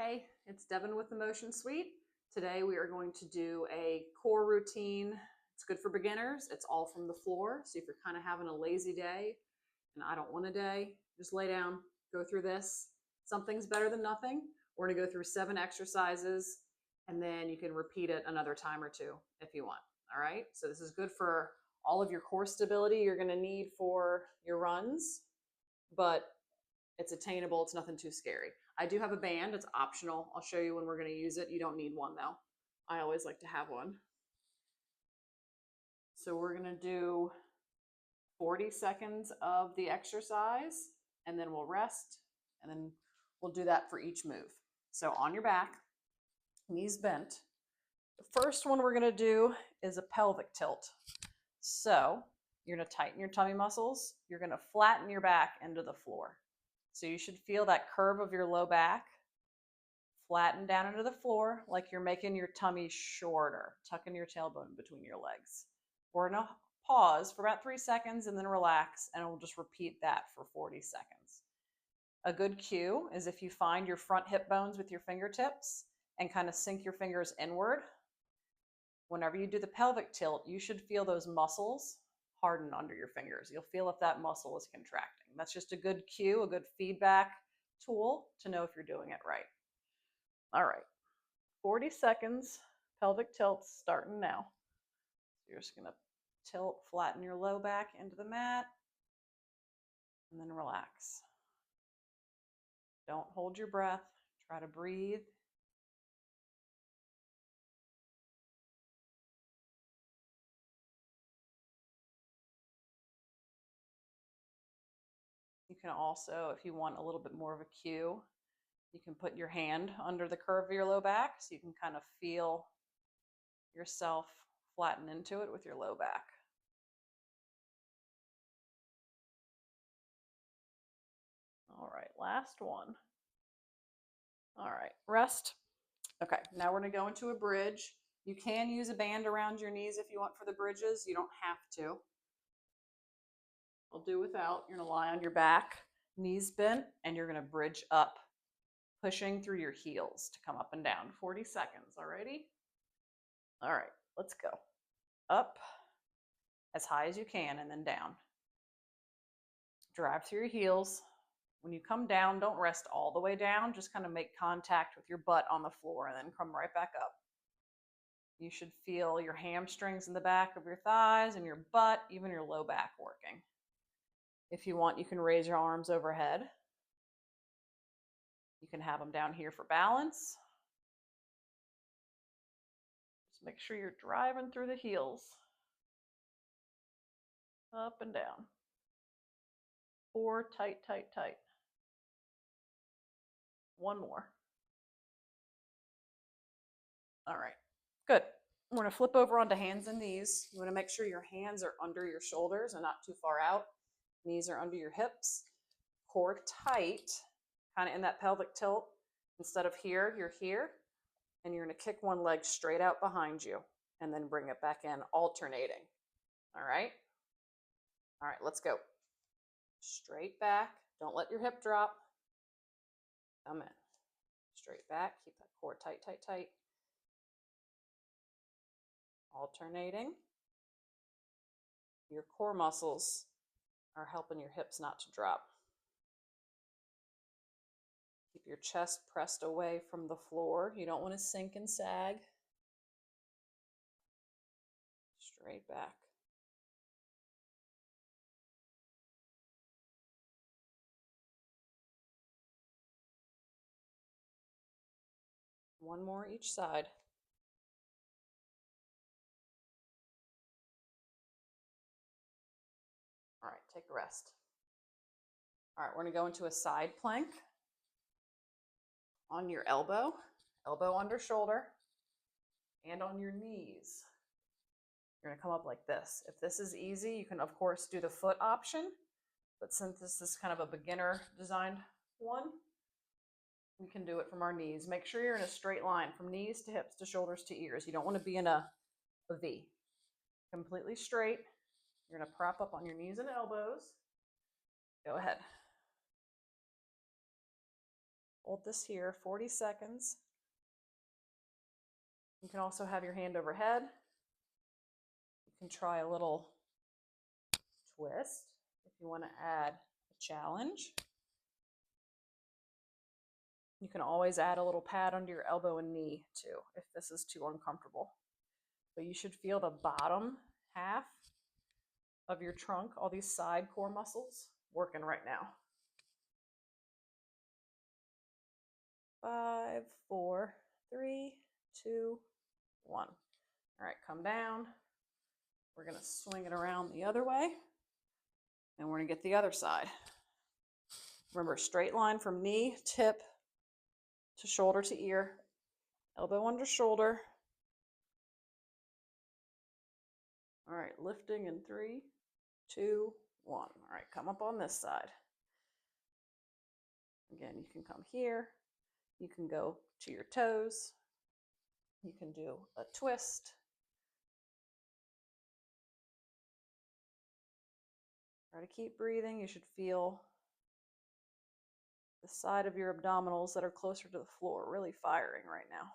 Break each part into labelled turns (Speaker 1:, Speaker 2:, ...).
Speaker 1: Hi, it's Devin with the Motion Suite. Today we are going to do a core routine. It's good for beginners. It's all from the floor. So if you're kind of having a lazy day and I don't want a day, just lay down, go through this. Something's better than nothing. We're going to go through 7 exercises and then you can repeat it another time or two if you want. All right. So this is good for all of your core stability you're going to need for your runs, but it's attainable. It's nothing too scary. I do have a band. It's optional. I'll show you when we're going to use it. You don't need one though. I always like to have one. So we're going to do 40 seconds of the exercise and then we'll rest and then we'll do that for each move. So on your back, knees bent. The first one we're going to do is a pelvic tilt. So you're going to tighten your tummy muscles. You're going to flatten your back into the floor. So you should feel that curve of your low back flatten down into the floor like you're making your tummy shorter, tucking your tailbone between your legs. We're going to pause for about 3 seconds and then relax, and we'll just repeat that for 40 seconds. A good cue is if you find your front hip bones with your fingertips and kind of sink your fingers inward. Whenever you do the pelvic tilt, you should feel those muscles harden under your fingers. You'll feel if that muscle is contracting. That's just a good cue, a good feedback tool to know if you're doing it right. All right, 40 seconds, pelvic tilts starting now. You're just gonna tilt, flatten your low back into the mat, and then relax. Don't hold your breath, try to breathe. You can also, if you want a little bit more of a cue, you can put your hand under the curve of your low back so you can kind of feel yourself flatten into it with your low back. All right, last one. All right, rest. Okay, now we're gonna go into a bridge. You can use a band around your knees if you want for the bridges. You don't have to. I'll do without. You're gonna lie on your back, knees bent, and you're gonna bridge up, pushing through your heels to come up and down. 40 seconds, alrighty? All right, let's go. Up as high as you can and then down. Drive through your heels. When you come down, don't rest all the way down. Just kind of make contact with your butt on the floor and then come right back up. You should feel your hamstrings in the back of your thighs and your butt, even your low back working. If you want, you can raise your arms overhead. You can have them down here for balance. Just make sure you're driving through the heels. Up and down. 4, tight, tight, tight. 1 more. All right, good. We're gonna flip over onto hands and knees. You wanna make sure your hands are under your shoulders and not too far out. Knees are under your hips. Core tight, kind of in that pelvic tilt. Instead of here, you're here. And you're gonna kick one leg straight out behind you and then bring it back in, alternating. All right? All right, let's go. Straight back. Don't let your hip drop. Come in. Straight back. Keep that core tight, tight, tight. Alternating. Your core muscles are helping your hips not to drop. Keep your chest pressed away from the floor. You don't want to sink and sag. Straight back. One more each side. All right, take a rest. All right, we're gonna go into a side plank on your elbow, elbow under shoulder, and on your knees. You're gonna come up like this. If this is easy, you can of course do the foot option, but since this is kind of a beginner designed one, we can do it from our knees. Make sure you're in a straight line from knees to hips to shoulders to ears. You don't want to be in a V. Completely straight. You're gonna prop up on your knees and elbows. Go ahead. Hold this here, 40 seconds. You can also have your hand overhead. You can try a little twist if you want to add a challenge. You can always add a little pad under your elbow and knee too, if this is too uncomfortable. But you should feel the bottom half of your trunk, all these side core muscles, working right now. 5, 4, 3, 2, 1. All right, come down. We're gonna swing it around the other way, and we're gonna get the other side. Remember, straight line from knee, tip, to shoulder to ear, elbow under shoulder. All right, lifting in 3, 2, 1. All right, come up on this side. Again, you can come here. You can go to your toes. You can do a twist. Try to keep breathing. You should feel the side of your abdominals that are closer to the floor really firing right now.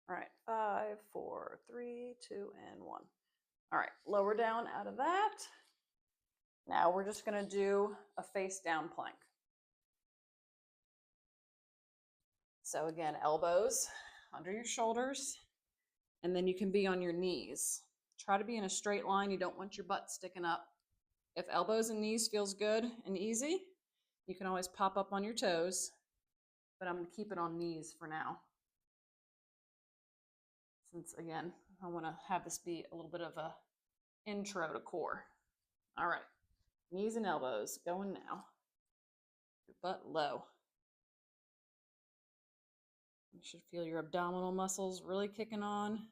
Speaker 1: All right, 5, 4, 3, 2, and 1. All right, lower down out of that. Now we're just gonna do a face down plank. So again, elbows under your shoulders, and then you can be on your knees. Try to be in a straight line. You don't want your butt sticking up. If elbows and knees feels good and easy, you can always pop up on your toes, but I'm gonna keep it on knees for now. Since again, I wanna have this be a little bit of a intro to core. All right, knees and elbows going now. Your butt low. You should feel your abdominal muscles really kicking on.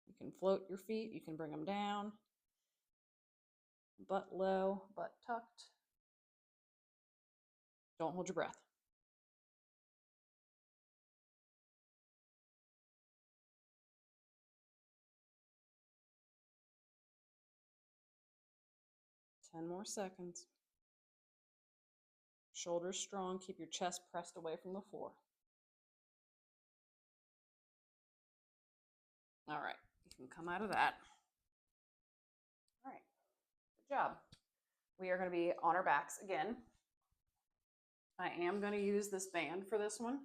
Speaker 1: You can float your feet, you can bring them down. Butt low, butt tucked. Don't hold your breath. Ten more seconds. Shoulders strong, keep your chest pressed away from the floor. All right, you can come out of that. All right, good job. We are going to be on our backs again. I am going to use this band for this one.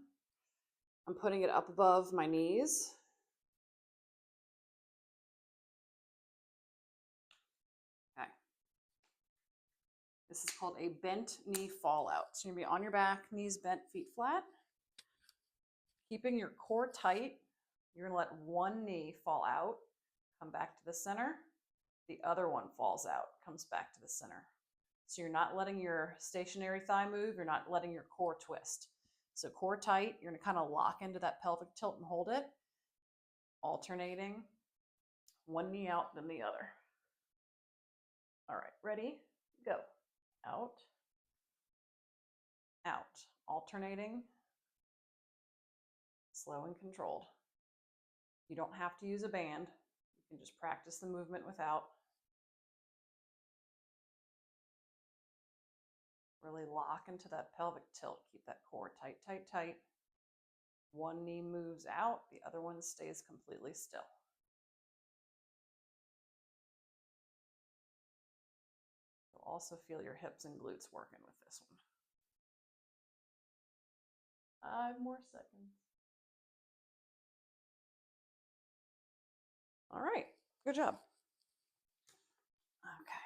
Speaker 1: I'm putting it up above my knees. Okay. This is called a bent knee fallout. So you're going to be on your back, knees bent, feet flat. Keeping your core tight, you're going to let one knee fall out, come back to the center. The other one falls out, comes back to the center. So you're not letting your stationary thigh move. You're not letting your core twist. So core tight, you're going to kind of lock into that pelvic tilt and hold it. Alternating, one knee out, then the other. All right, ready? Go. Out. Out. Alternating. Slow and controlled. You don't have to use a band. You can just practice the movement without. Really lock into that pelvic tilt. Keep that core tight, tight, tight. One knee moves out, the other one stays completely still. You'll also feel your hips and glutes working with this one. 5 more seconds. All right, good job. Okay.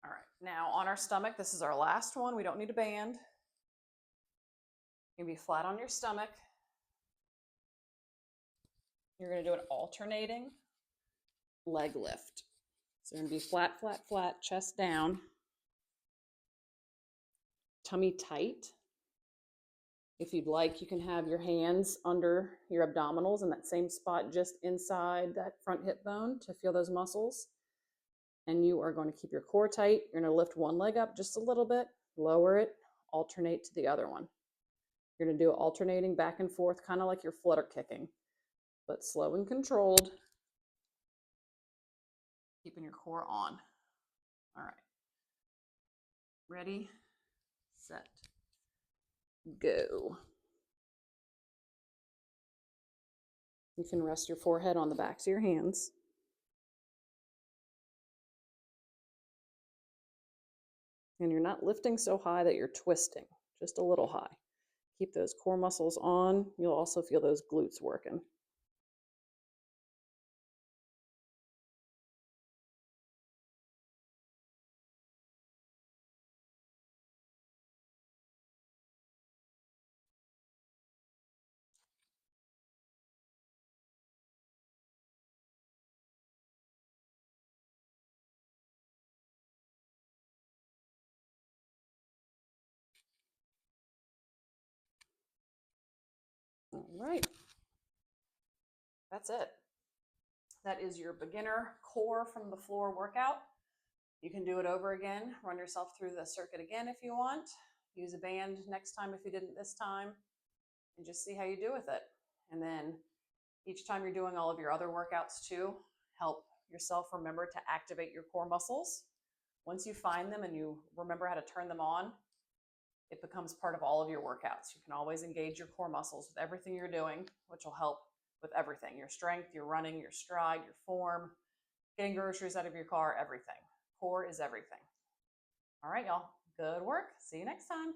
Speaker 1: All right, now on our stomach, this is our last one. We don't need a band. You're gonna be flat on your stomach. You're gonna do an alternating leg lift. So you're gonna be flat, flat, flat, chest down, tummy tight. If you'd like, you can have your hands under your abdominals in that same spot just inside that front hip bone to feel those muscles. And you are going to keep your core tight. You're going to lift one leg up just a little bit, lower it, alternate to the other one. You're going to do it alternating back and forth, kind of like you're flutter kicking, but slow and controlled, keeping your core on. All right. Ready, set, go. You can rest your forehead on the backs of your hands. And you're not lifting so high that you're twisting, just a little high. Keep those core muscles on. You'll also feel those glutes working. All right. That's it. That is your beginner core from the floor workout. You can do it over again, run yourself through the circuit again if you want. Use a band next time if you didn't this time, and just see how you do with it. And then each time you're doing all of your other workouts too, help yourself remember to activate your core muscles. Once you find them and you remember how to turn them on, it becomes part of all of your workouts. You can always engage your core muscles with everything you're doing, which will help with everything: your strength, your running, your stride, your form, getting groceries out of your car, everything. Core is everything. All right, y'all. Good work. See you next time.